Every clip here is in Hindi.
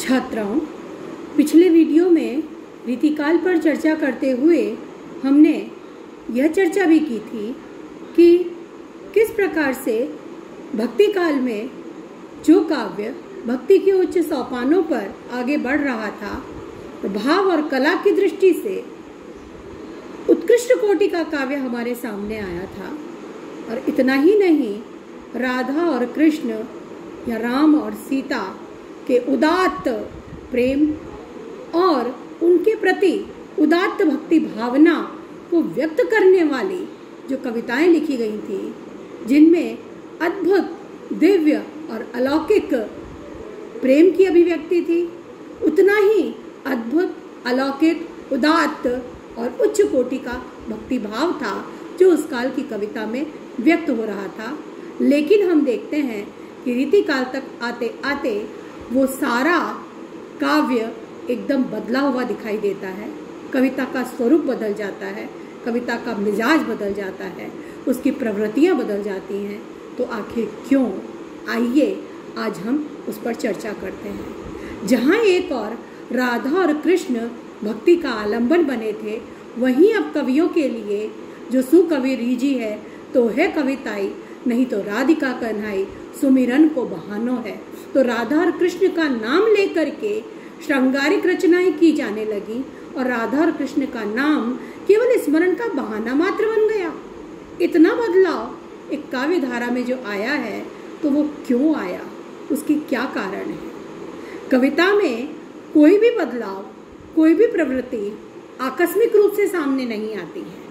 छात्राओं, पिछले वीडियो में रीतिकाल पर चर्चा करते हुए हमने यह चर्चा भी की थी कि किस प्रकार से भक्ति काल में जो काव्य भक्ति के उच्च सोपानों पर आगे बढ़ रहा था, भाव और कला की दृष्टि से उत्कृष्ट कोटि का काव्य हमारे सामने आया था। और इतना ही नहीं, राधा और कृष्ण या राम और सीता के उदात्त प्रेम और उनके प्रति उदात्त भक्ति भावना को व्यक्त करने वाली जो कविताएं लिखी गई थी, जिनमें अद्भुत, दिव्य और अलौकिक प्रेम की अभिव्यक्ति थी, उतना ही अद्भुत, अलौकिक, उदात्त और उच्च कोटि का भक्ति भाव था जो उस काल की कविता में व्यक्त हो रहा था। लेकिन हम देखते हैं कि रीतिकाल तक आते आते वो सारा काव्य एकदम बदला हुआ दिखाई देता है। कविता का स्वरूप बदल जाता है, कविता का मिजाज बदल जाता है, उसकी प्रवृत्तियां बदल जाती हैं। तो आखिर क्यों? आइए आज हम उस पर चर्चा करते हैं। जहाँ एक और राधा और कृष्ण भक्ति का आलंबन बने थे, वहीं अब कवियों के लिए जो सुकवि रीजी है तो है कविताई, नहीं तो राधिका कन्हाई सुमिरन को बहानो है। तो राधा और कृष्ण का नाम लेकर के श्रृंगारिक रचनाएं की जाने लगी और राधा और कृष्ण का नाम केवल स्मरण का बहाना मात्र बन गया। इतना बदलाव एक काव्य धारा में जो आया है, तो वो क्यों आया, उसकी क्या कारण है? कविता में कोई भी बदलाव, कोई भी प्रवृत्ति आकस्मिक रूप से सामने नहीं आती है।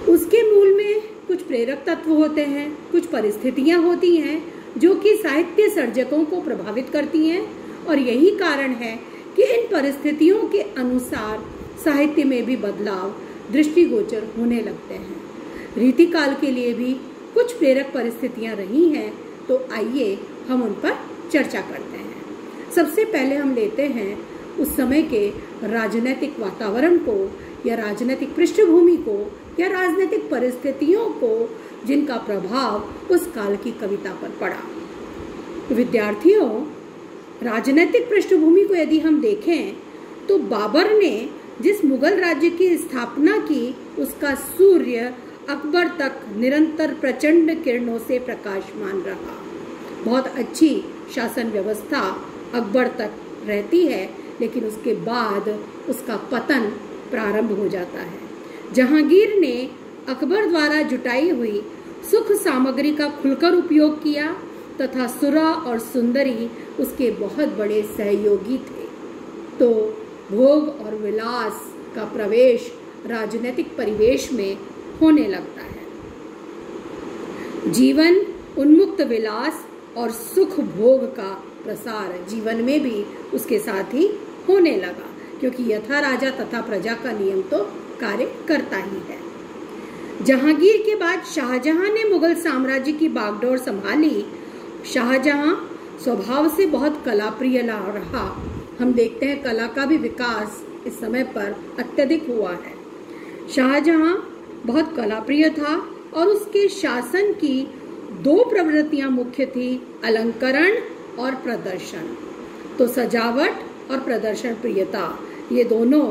उसके मूल में कुछ प्रेरक तत्व होते हैं, कुछ परिस्थितियां होती हैं जो कि साहित्य सर्जकों को प्रभावित करती हैं, और यही कारण है कि इन परिस्थितियों के अनुसार साहित्य में भी बदलाव दृष्टिगोचर होने लगते हैं। रीतिकाल के लिए भी कुछ प्रेरक परिस्थितियां रही हैं, तो आइए हम उन पर चर्चा करते हैं। सबसे पहले हम लेते हैं उस समय के राजनीतिक वातावरण को, या राजनीतिक पृष्ठभूमि को, या राजनीतिक परिस्थितियों को जिनका प्रभाव उस काल की कविता पर पड़ा। विद्यार्थियों, राजनीतिक पृष्ठभूमि को यदि हम देखें तो बाबर ने जिस मुगल राज्य की स्थापना की, उसका सूर्य अकबर तक निरंतर प्रचंड किरणों से प्रकाशमान रहा। बहुत अच्छी शासन व्यवस्था अकबर तक रहती है, लेकिन उसके बाद उसका पतन प्रारंभ हो जाता है। जहांगीर ने अकबर द्वारा जुटाई हुई सुख सामग्री का खुलकर उपयोग किया तथा सुरा और सुंदरी उसके बहुत बड़े सहयोगी थे। तो भोग और विलास का प्रवेश राजनीतिक परिवेश में होने लगता है। जीवन उन्मुक्त विलास और सुख भोग का प्रसार जीवन में भी उसके साथ ही होने लगा, क्योंकि यथा राजा तथा प्रजा का नियम तो कार्य करता ही है। जहांगीर के बाद शाहजहां ने मुगल साम्राज्य की बागडोर संभाली। शाहजहां स्वभाव से बहुत कलाप्रिय रहा। हम देखते हैं कला का भी विकास इस समय पर अत्यधिक हुआ है। शाहजहां बहुत कलाप्रिय था और उसके शासन की दो प्रवृत्तियां मुख्य थी, अलंकरण और प्रदर्शन। तो सजावट और प्रदर्शन प्रियता, ये दोनों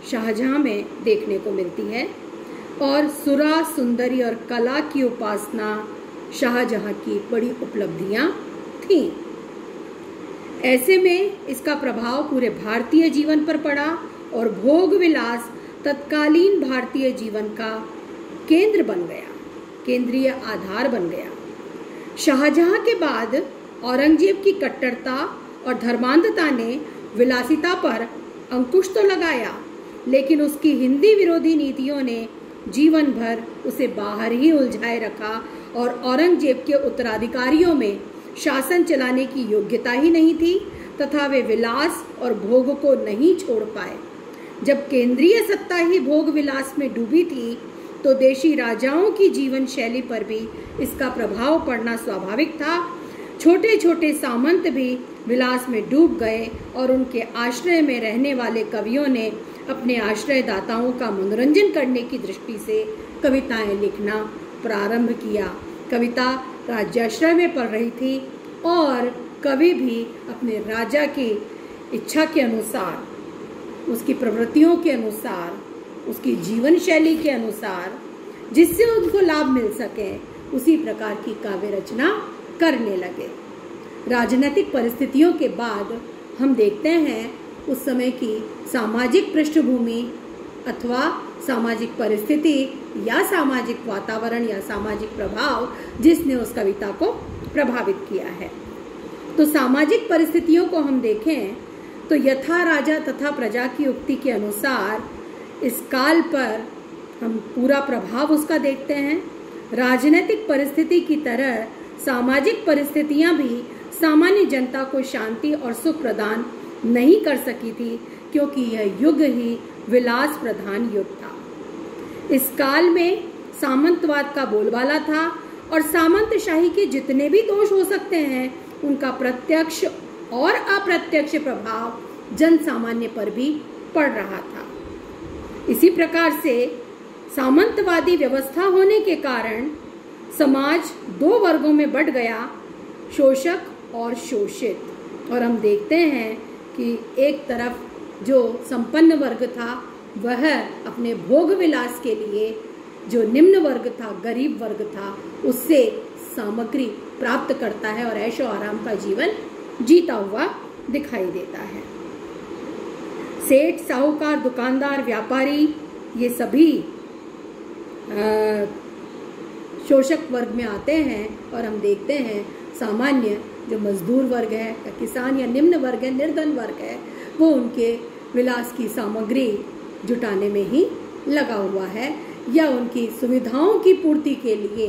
शाहजहां में देखने को मिलती है। और सुरा, सुंदरी और कला की उपासना शाहजहां की बड़ी उपलब्धियां थीं। ऐसे में इसका प्रभाव पूरे भारतीय जीवन पर पड़ा और भोग विलास तत्कालीन भारतीय जीवन का केंद्र बन गया, केंद्रीय आधार बन गया। शाहजहां के बाद औरंगजेब की कट्टरता और धर्मांधता ने विलासिता पर अंकुश तो लगाया, लेकिन उसकी हिंदी विरोधी नीतियों ने जीवन भर उसे बाहर ही उलझाए रखा और औरंगजेब के उत्तराधिकारियों में शासन चलाने की योग्यता ही नहीं थी तथा वे विलास और भोग को नहीं छोड़ पाए। जब केंद्रीय सत्ता ही भोग विलास में डूबी थी, तो देशी राजाओं की जीवन शैली पर भी इसका प्रभाव पड़ना स्वाभाविक था। छोटे छोटे सामंत भी विलास में डूब गए और उनके आश्रय में रहने वाले कवियों ने अपने आश्रयदाताओं का मनोरंजन करने की दृष्टि से कविताएं लिखना प्रारंभ किया। कविता राज्याश्रय में पढ़ रही थी और कभी भी अपने राजा की इच्छा के अनुसार, उसकी प्रवृत्तियों के अनुसार, उसकी जीवन शैली के अनुसार जिससे उनको लाभ मिल सके उसी प्रकार की काव्य रचना करने लगे। राजनीतिक परिस्थितियों के बाद हम देखते हैं उस समय की सामाजिक पृष्ठभूमि अथवा सामाजिक परिस्थिति या सामाजिक वातावरण या सामाजिक प्रभाव जिसने उस कविता को प्रभावित किया है। तो सामाजिक परिस्थितियों को हम देखें तो यथा राजा तथा प्रजा की उक्ति के अनुसार इस काल पर हम पूरा प्रभाव उसका देखते हैं। राजनीतिक परिस्थिति की तरह सामाजिक परिस्थितियां भी सामान्य जनता को शांति और सुख प्रदान नहीं कर सकी थी, क्योंकि यह युग ही विलास प्रधान युग था। इस काल में सामंतवाद का बोलबाला था और सामंतशाही के जितने भी दोष हो सकते हैं उनका प्रत्यक्ष और अप्रत्यक्ष प्रभाव जन सामान्य पर भी पड़ रहा था। इसी प्रकार से सामंतवादी व्यवस्था होने के कारण समाज दो वर्गों में बंट गया, शोषक और शोषित। और हम देखते हैं कि एक तरफ जो संपन्न वर्ग था वह अपने भोग विलास के लिए, जो निम्न वर्ग था, गरीब वर्ग था, उससे सामग्री प्राप्त करता है और ऐशो आराम का जीवन जीता हुआ दिखाई देता है। सेठ, साहूकार, दुकानदार, व्यापारी ये सभी शोषक वर्ग में आते हैं और हम देखते हैं सामान्य जो मजदूर वर्ग है या किसान या निम्न वर्ग है, निर्धन वर्ग है, वो उनके विलास की सामग्री जुटाने में ही लगा हुआ है या उनकी सुविधाओं की पूर्ति के लिए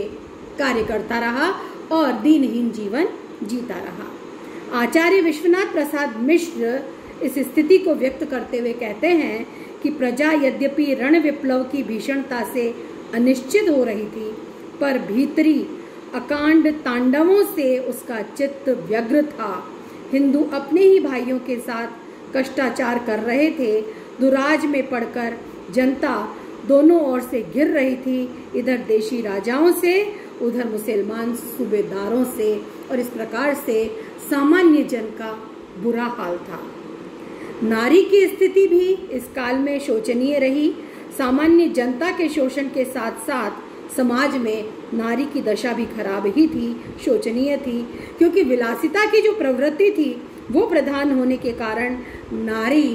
कार्य करता रहा और दीनहीन जीवन जीता रहा। आचार्य विश्वनाथ प्रसाद मिश्र इस स्थिति को व्यक्त करते हुए कहते हैं कि प्रजा यद्यपि रण विप्लव की भीषणता से अनिश्चित हो रही थी, पर भीतरी अकांड तांडवों से उसका चित्त व्यग्र था। हिंदू अपने ही भाइयों के साथ कष्टाचार कर रहे थे। दुराज में पड़कर जनता दोनों ओर से घिर रही थी, इधर देशी राजाओं से, उधर मुसलमान सूबेदारों से, और इस प्रकार से सामान्य जन का बुरा हाल था। नारी की स्थिति भी इस काल में शोचनीय रही। सामान्य जनता के शोषण के साथ साथ समाज में नारी की दशा भी खराब ही थी, शोचनीय थी, क्योंकि विलासिता की जो प्रवृत्ति थी वो प्रधान होने के कारण नारी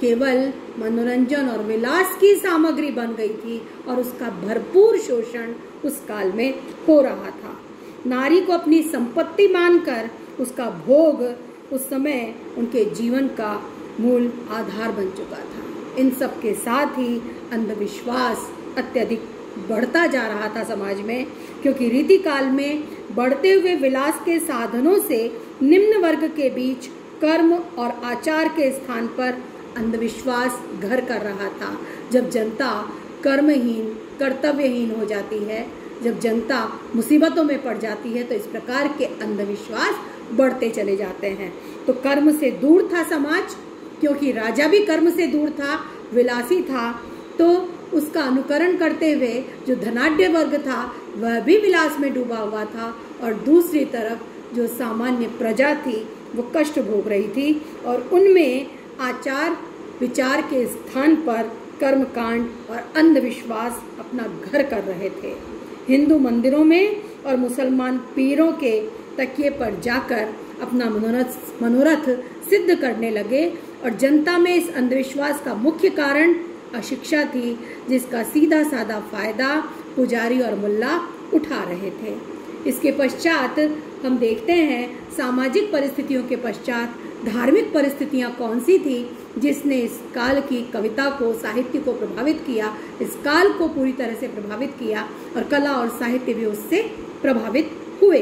केवल मनोरंजन और विलास की सामग्री बन गई थी और उसका भरपूर शोषण उस काल में हो रहा था। नारी को अपनी संपत्ति मानकर उसका भोग उस समय उनके जीवन का मूल आधार बन चुका था। इन सब के साथ ही अंधविश्वास अत्यधिक बढ़ता जा रहा था समाज में, क्योंकि रीति काल में बढ़ते हुए विलास के साधनों से निम्न वर्ग के बीच कर्म और आचार के स्थान पर अंधविश्वास घर कर रहा था। जब जनता कर्महीन, कर्तव्यहीन हो जाती है, जब जनता मुसीबतों में पड़ जाती है, तो इस प्रकार के अंधविश्वास बढ़ते चले जाते हैं। तो कर्म से दूर था समाज, क्योंकि राजा भी कर्म से दूर था, विलासी था, तो उसका अनुकरण करते हुए जो धनाढ्य वर्ग था वह भी विलास में डूबा हुआ था, और दूसरी तरफ जो सामान्य प्रजा थी वो कष्ट भोग रही थी और उनमें आचार विचार के स्थान पर कर्मकांड और अंधविश्वास अपना घर कर रहे थे। हिंदू मंदिरों में और मुसलमान पीरों के तकिए पर जाकर अपना मनोरथ सिद्ध करने लगे, और जनता में इस अंधविश्वास का मुख्य कारण अशिक्षा थी, जिसका सीधा साधा फायदा पुजारी और मुल्ला उठा रहे थे। इसके पश्चात हम देखते हैं सामाजिक परिस्थितियों के पश्चात धार्मिक परिस्थितियां कौन सी थी जिसने इस काल की कविता को, साहित्य को प्रभावित किया, इस काल को पूरी तरह से प्रभावित किया, और कला और साहित्य भी उससे प्रभावित हुए।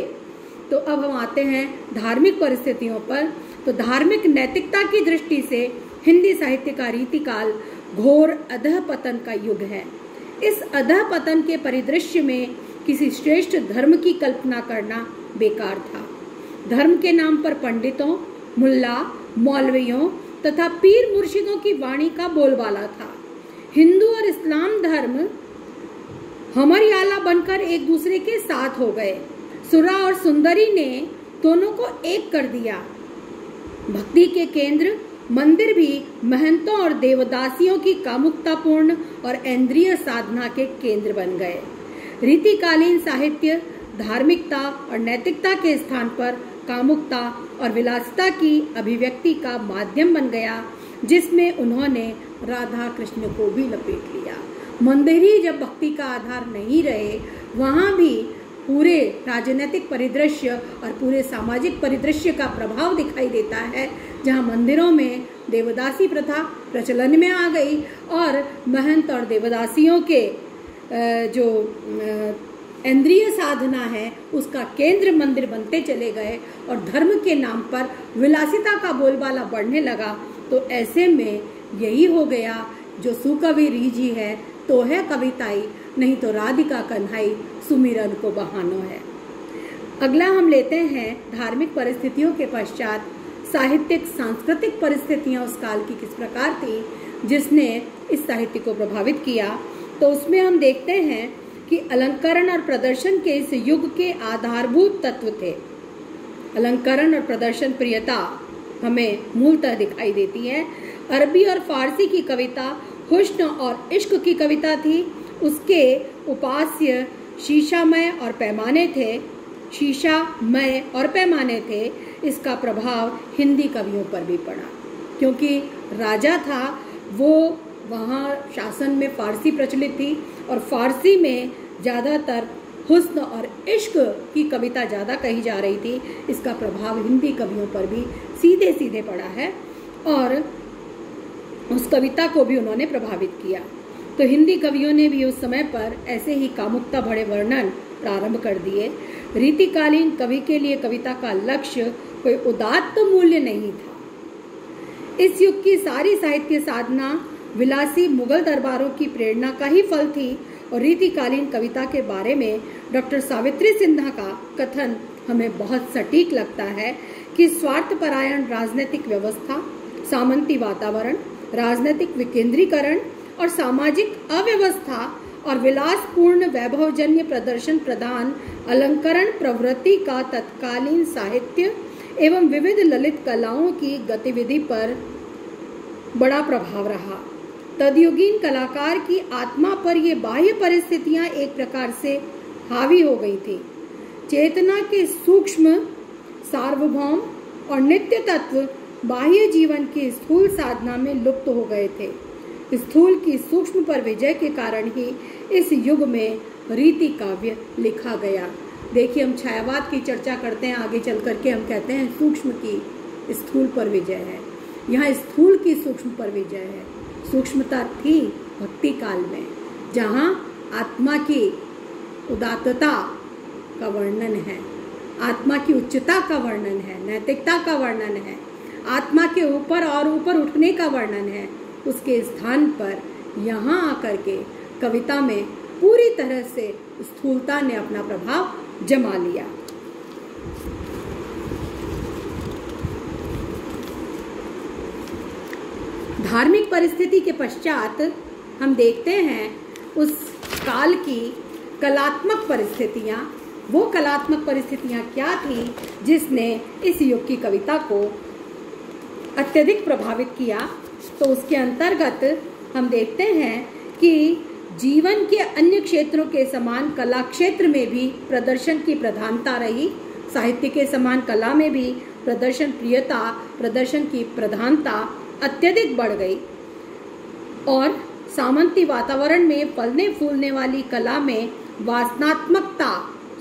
तो अब हम आते हैं धार्मिक परिस्थितियों पर। तो धार्मिक नैतिकता की दृष्टि से हिंदी साहित्य का रीतिकाल घोर अधः पतन का युग है। इस अधः पतन के परिदृश्य में किसी श्रेष्ठ धर्म की कल्पना करना बेकार था। धर्म के नाम पर पंडितों, मुल्ला, मौलवियों तथा पीर मुर्शिदों की वाणी का बोलबाला था। हिंदू और इस्लाम धर्म हमर याला बनकर एक दूसरे के साथ हो गए। सुरा और सुंदरी ने दोनों को एक कर दिया। भक्ति के केंद्र मंदिर भी महंतों और देवदासियों की कामुकतापूर्ण और इंद्रिय साधना के केंद्र बन गए। रीतिकालीन साहित्य धार्मिकता और नैतिकता के स्थान पर कामुकता और विलासिता की अभिव्यक्ति का माध्यम बन गया, जिसमें उन्होंने राधा कृष्ण को भी लपेट लिया। मंदिर ही जब भक्ति का आधार नहीं रहे, वहाँ भी पूरे राजनीतिक परिदृश्य और पूरे सामाजिक परिदृश्य का प्रभाव दिखाई देता है, जहाँ मंदिरों में देवदासी प्रथा प्रचलन में आ गई और महंत और देवदासियों के जो इंद्रिय साधना है उसका केंद्र मंदिर बनते चले गए और धर्म के नाम पर विलासिता का बोलबाला बढ़ने लगा। तो ऐसे में यही हो गया, जो सुकवि रीझी है तो है कविताई, नहीं तो राधिका कन्हई सुमिरन को बहानो है। अगला हम लेते हैं धार्मिक परिस्थितियों के पश्चात साहित्यिक सांस्कृतिक परिस्थितियां उस काल की किस प्रकार थी जिसने इस साहित्य को प्रभावित किया। तो उसमें हम देखते हैं कि अलंकरण और प्रदर्शन के इस युग के आधारभूत तत्व थे। अलंकरण और प्रदर्शन प्रियता हमें मूलतः दिखाई देती है। अरबी और फारसी की कविता हुस्न और इश्क की कविता थी। उसके उपास्य शीशामय और पैमाने थे। इसका प्रभाव हिंदी कवियों पर भी पड़ा, क्योंकि राजा था वो, वहाँ शासन में फारसी प्रचलित थी और फारसी में ज़्यादातर हुस्न और इश्क की कविता ज़्यादा कही जा रही थी। इसका प्रभाव हिंदी कवियों पर भी सीधे सीधे पड़ा है और उस कविता को भी उन्होंने प्रभावित किया। तो हिंदी कवियों ने भी उस समय पर ऐसे ही कामुकता भरे वर्णन प्रारंभ कर दिए। रीतिकालीन कवि के लिए कविता का लक्ष्य कोई उदात्त मूल्य नहीं था। इस युग की सारी साहित्य साधना विलासी मुगल दरबारों की प्रेरणा का ही फल थी और रीतिकालीन कविता के बारे में डॉक्टर सावित्री सिन्हा का कथन हमें बहुत सटीक लगता है कि स्वार्थपरायण राजनीतिक व्यवस्था, सामंती वातावरण, राजनीतिक विकेंद्रीकरण और सामाजिक अव्यवस्था और विलासपूर्ण वैभवजन्य प्रदर्शन प्रधान अलंकरण प्रवृत्ति का तत्कालीन साहित्य एवं विविध ललित कलाओं की गतिविधि पर बड़ा प्रभाव रहा। तदयुगीन कलाकार की आत्मा पर ये बाह्य परिस्थितियां एक प्रकार से हावी हो गई थी। चेतना के सूक्ष्म, सार्वभौम और नित्य तत्व बाह्य जीवन की स्थूल साधना में लुप्त हो गए थे। स्थूल की सूक्ष्म पर विजय के कारण ही इस युग में रीति काव्य लिखा गया। देखिए, हम छायावाद की चर्चा करते हैं, आगे चल करके हम कहते हैं सूक्ष्म की स्थूल पर विजय है। यहाँ स्थूल की सूक्ष्म पर विजय है। सूक्ष्मता थी भक्ति काल में, जहाँ आत्मा की उदात्तता का वर्णन है, आत्मा की उच्चता का वर्णन है, नैतिकता का वर्णन है, आत्मा के ऊपर और ऊपर उठने का वर्णन है। उसके स्थान पर यहाँ आकर के कविता में पूरी तरह से स्थूलता ने अपना प्रभाव जमा लिया। धार्मिक परिस्थिति के पश्चात हम देखते हैं उस काल की कलात्मक परिस्थितियाँ। वो कलात्मक परिस्थितियाँ क्या थी जिसने इस युग की कविता को अत्यधिक प्रभावित किया। तो उसके अंतर्गत हम देखते हैं कि जीवन के अन्य क्षेत्रों के समान कला क्षेत्र में भी प्रदर्शन की प्रधानता रही। साहित्य के समान कला में भी प्रदर्शन प्रियता, प्रदर्शन की प्रधानता अत्यधिक बढ़ गई और सामंती वातावरण में फलने फूलने वाली कला में वासनात्मकता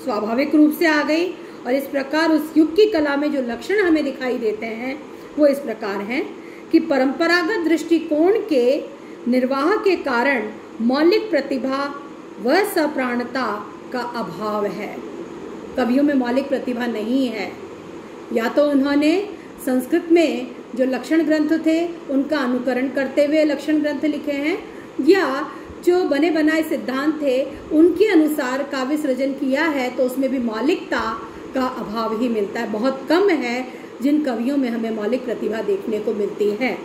स्वाभाविक रूप से आ गई। और इस प्रकार उस युग की कला में जो लक्षण हमें दिखाई देते हैं वो इस प्रकार हैं कि परंपरागत दृष्टिकोण के निर्वाह के कारण मौलिक प्रतिभा व सप्राणता का अभाव है। कवियों में मौलिक प्रतिभा नहीं है। या तो उन्होंने संस्कृत में जो लक्षण ग्रंथ थे उनका अनुकरण करते हुए लक्षण ग्रंथ लिखे हैं, या जो बने बनाए सिद्धांत थे उनके अनुसार काव्य सृजन किया है, तो उसमें भी मौलिकता का अभाव ही मिलता है। बहुत कम है जिन कवियों में हमें मौलिक प्रतिभा देखने को मिलती है।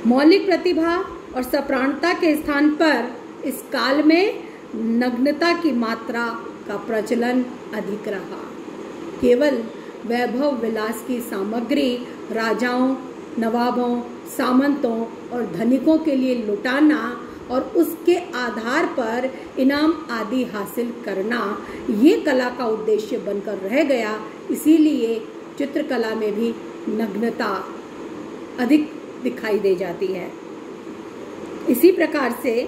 मौलिक प्रतिभा और सप्राणता के स्थान पर इस काल में नग्नता की मात्रा का प्रचलन अधिक रहा। केवल वैभव विलास की सामग्री राजाओं, नवाबों, सामंतों और धनिकों के लिए लुटाना और उसके आधार पर इनाम आदि हासिल करना, ये कला का उद्देश्य बनकर रह गया। इसीलिए चित्रकला में भी नग्नता अधिक दिखाई दे जाती है। इसी प्रकार से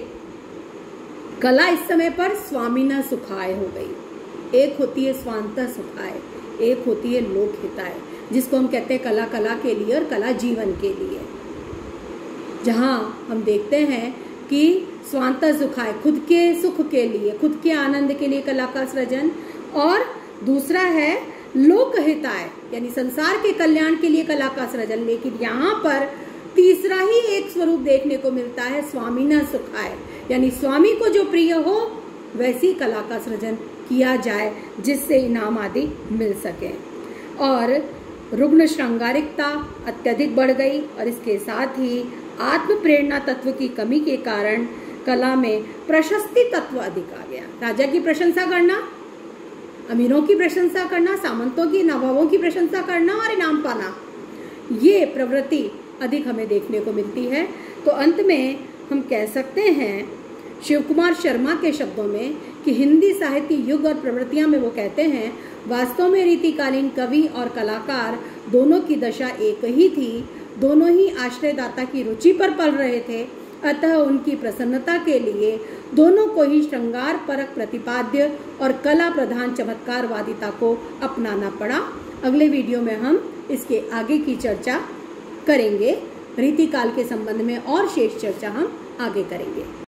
कला इस समय पर स्वामिना सुखाय हो गई। एक होती है स्वांतः सुखाय, एक होती है लोक हिताय, जिसको हम कहते हैं कला कला के लिए और कला जीवन के लिए। जहां हम देखते हैं कि स्वांतः सुखाय खुद के सुख के लिए, खुद के आनंद के लिए कला का सृजन, और दूसरा है लोक हिताय यानी संसार के कल्याण के लिए कला का सृजन। लेकिन यहाँ पर तीसरा ही एक स्वरूप देखने को मिलता है, स्वामिना सुखाय, यानी स्वामी को जो प्रिय हो वैसी कला का सृजन किया जाए जिससे इनाम आदि मिल सके। और रुग्ण श्रृंगारिकता अत्यधिक बढ़ गई और इसके साथ ही आत्म प्रेरणा तत्व की कमी के कारण कला में प्रशस्ति तत्व अधिक आ गया। राजा की प्रशंसा करना, अमीरों की प्रशंसा करना, सामंतों की, नवाबों की प्रशंसा करना और इनाम पाना, ये प्रवृत्ति अधिक हमें देखने को मिलती है। तो अंत में हम कह सकते हैं शिव कुमार शर्मा के शब्दों में कि हिंदी साहित्य युग और प्रवृत्तियां में वो कहते हैं, वास्तव में रीतिकालीन कवि और कलाकार दोनों की दशा एक ही थी, दोनों ही आश्रयदाता की रुचि पर पल रहे थे, अतः उनकी प्रसन्नता के लिए दोनों को ही श्रृंगार परक प्रतिपाद्य और कला प्रधान चमत्कारवादिता को अपनाना पड़ा। अगले वीडियो में हम इसके आगे की चर्चा करेंगे, रीतिकाल के संबंध में और शेष चर्चा हम आगे करेंगे।